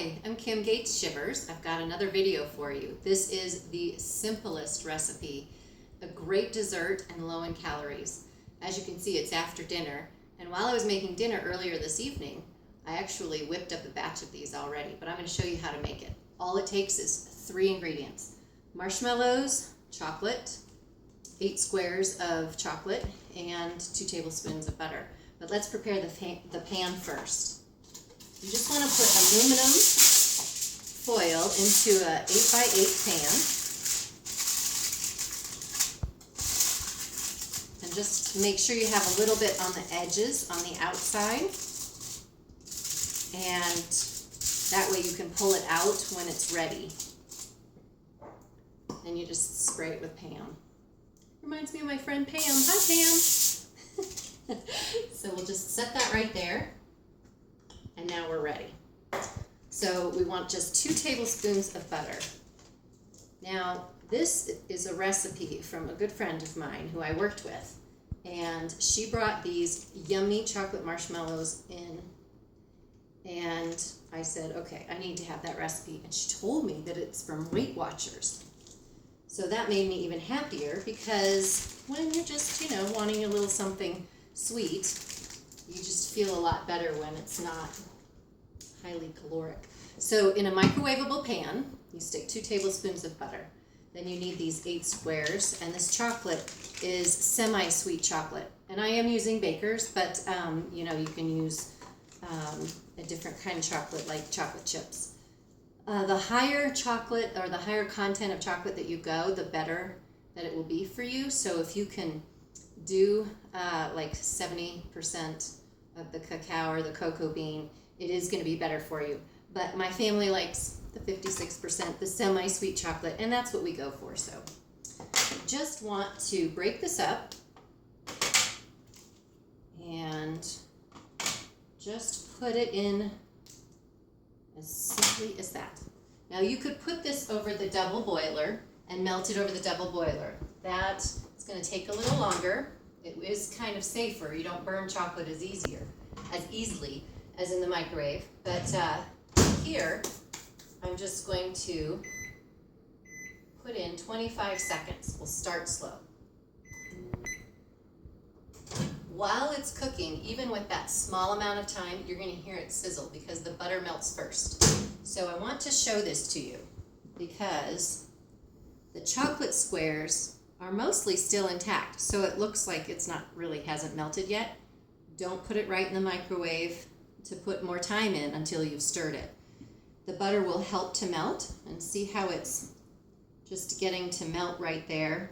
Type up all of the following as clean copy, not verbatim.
Hi, I'm Kim Gates Shivers. I've got another video for you. This is the simplest recipe, a great dessert and low in calories. As you can see, it's after dinner, and while I was making dinner earlier this evening, I actually whipped up a batch of these already, but I'm going to show you how to make it. All it takes is 3 ingredients: marshmallows, chocolate, 8 squares of chocolate, and 2 tablespoons of butter. But let's prepare the pan first. You just want to put aluminum foil into a 8x8 pan and just make sure you have a little bit on the edges on the outside, and that way you can pull it out when it's ready. And you just spray it with Pam. Reminds me of my friend Pam. Hi, Pam. So we'll just set that right there. And now we're ready. So we want just 2 tablespoons of butter. Now, this is a recipe from a good friend of mine who I worked with. And she brought these yummy chocolate marshmallows in. And I said, okay, I need to have that recipe. And she told me that it's from Weight Watchers. So that made me even happier, because when you're just, wanting a little something sweet, you just feel a lot better when it's not highly caloric. So in a microwavable pan, you stick 2 tablespoons of butter. Then you need these 8 squares, and this chocolate is semi-sweet chocolate. And I am using Baker's, but you can use a different kind of chocolate, like chocolate chips. The higher chocolate, or the higher content of chocolate that you go, the better that it will be for you. So if you can do like 70% of the cacao or the cocoa bean, it is going to be better for you. But my family likes the 56%, the semi-sweet chocolate, and that's what we go for. So just want to break this up and just put it in as simply as that. Now you could put this over the double boiler and melt it over the double boiler. That is going to take a little longer. It is kind of safer. You don't burn chocolate as easily as in the microwave. But here, I'm just going to put in 25 seconds. We'll start slow. While it's cooking, even with that small amount of time, you're going to hear it sizzle because the butter melts first. So I want to show this to you because the chocolate squares are mostly still intact, so it looks like it's hasn't melted yet. Don't put it right in the microwave to put more time in until you've stirred it. The butter will help to melt, and see how it's just getting to melt right there.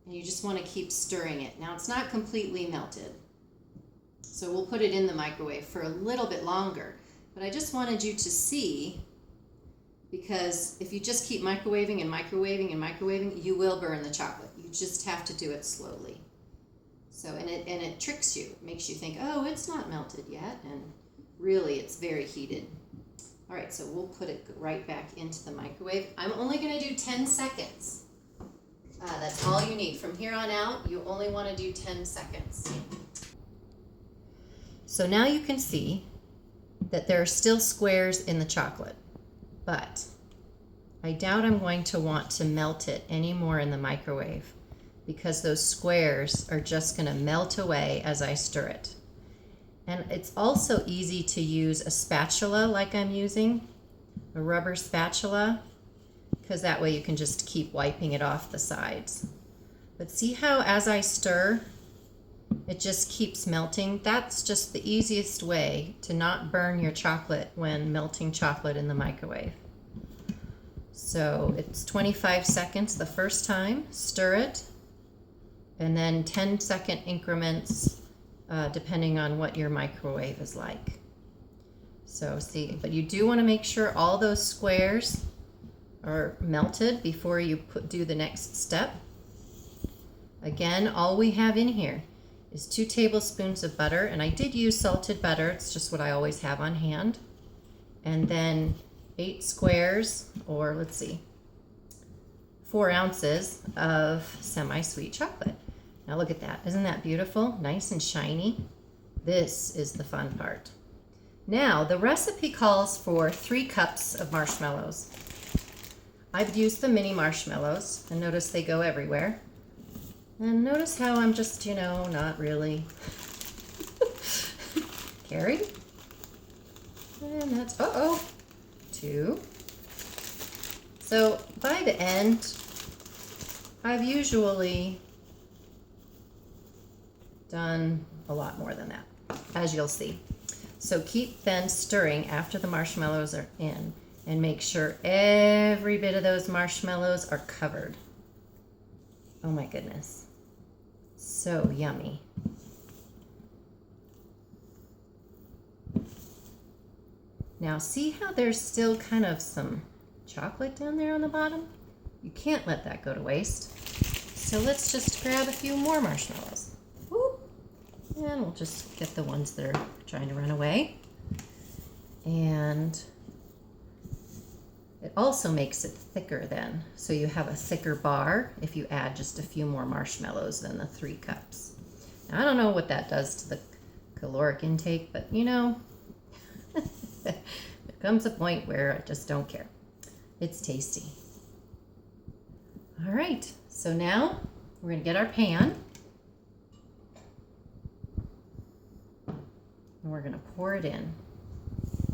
And you just want to keep stirring it. Now it's not completely melted, so we'll put it in the microwave for a little bit longer. But I just wanted you to see, because if you just keep microwaving and microwaving and microwaving, you will burn the chocolate. You just have to do it slowly. So, and it tricks you. It makes you think, oh, it's not melted yet, and really it's very heated. All right, so we'll put it right back into the microwave. I'm only going to do 10 seconds. That's all you need. From here on out, you only want to do 10 seconds. So now you can see that there are still squares in the chocolate, but I doubt I'm going to want to melt it anymore in the microwave, because those squares are just going to melt away as I stir it. And it's also easy to use a spatula like I'm using, a rubber spatula, because that way you can just keep wiping it off the sides. But see how as I stir, it just keeps melting? That's just the easiest way to not burn your chocolate when melting chocolate in the microwave. So it's 25 seconds the first time, stir it, and then 10-second increments depending on what your microwave is like. So see, but you do want to make sure all those squares are melted before you do the next step. Again, all we have in here is 2 tablespoons of butter, and I did use salted butter. It's just what I always have on hand. And then 8 squares, or let's see, 4 ounces of semi-sweet chocolate. Now look at that. Isn't that beautiful? Nice and shiny. This is the fun part. Now, the recipe calls for 3 cups of marshmallows. I've used the mini marshmallows, and notice they go everywhere. And notice how I'm just, not really. Carry. And that's, 2. So by the end, I've usually done a lot more than that, as you'll see. So keep then stirring after the marshmallows are in, and make sure every bit of those marshmallows are covered. Oh my goodness. So yummy. Now see how there's still kind of some chocolate down there on the bottom? You can't let that go to waste. So let's just grab a few more marshmallows. Whoop. And we'll just get the ones that are trying to run away. And it also makes it thicker then. So you have a thicker bar if you add just a few more marshmallows than the 3 cups. Now, I don't know what that does to the caloric intake, but there comes a point where I just don't care. It's tasty. All right, so now we're gonna get our pan. And we're gonna pour it in,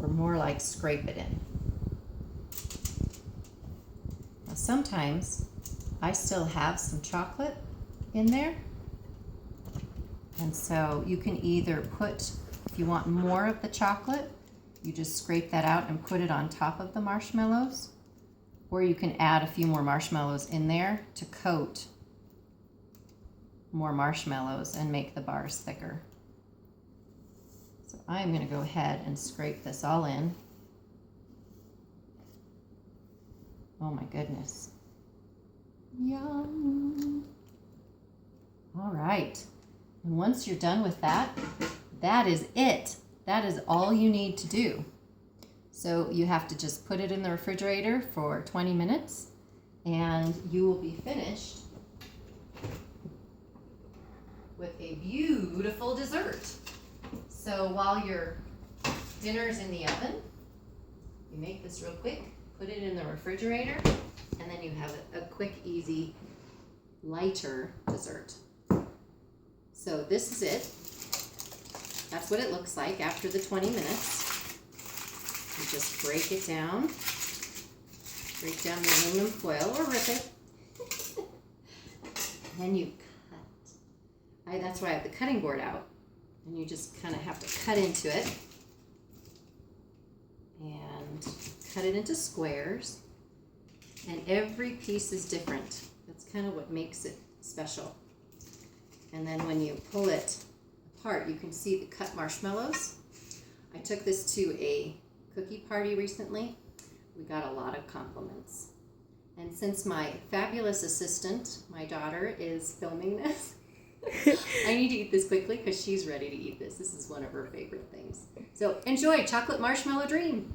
or more like scrape it in. Now sometimes I still have some chocolate in there. And so you can either put, if you want more of the chocolate, you just scrape that out and put it on top of the marshmallows. Or you can add a few more marshmallows in there to coat more marshmallows and make the bars thicker. So I'm going to go ahead and scrape this all in. Oh my goodness. Yum. All right. And once you're done with that, that is it. That is all you need to do. So you have to just put it in the refrigerator for 20 minutes and you will be finished with a beautiful dessert. So while your dinner's in the oven, you make this real quick, put it in the refrigerator, and then you have a quick, easy, lighter dessert. So this is it. That's what it looks like after the 20 minutes. You just break it down. Break down the aluminum foil or rip it. Then you cut. That's why I have the cutting board out. And you just kind of have to cut into it. And cut it into squares. And every piece is different. That's kind of what makes it special. And then when you pull it apart, you can see the cut marshmallows. I took this to a cookie party recently. We got a lot of compliments. And since my fabulous assistant, my daughter, is filming this, I need to eat this quickly because she's ready to eat this. This is one of her favorite things. So enjoy Chocolate Marshmallow Dream.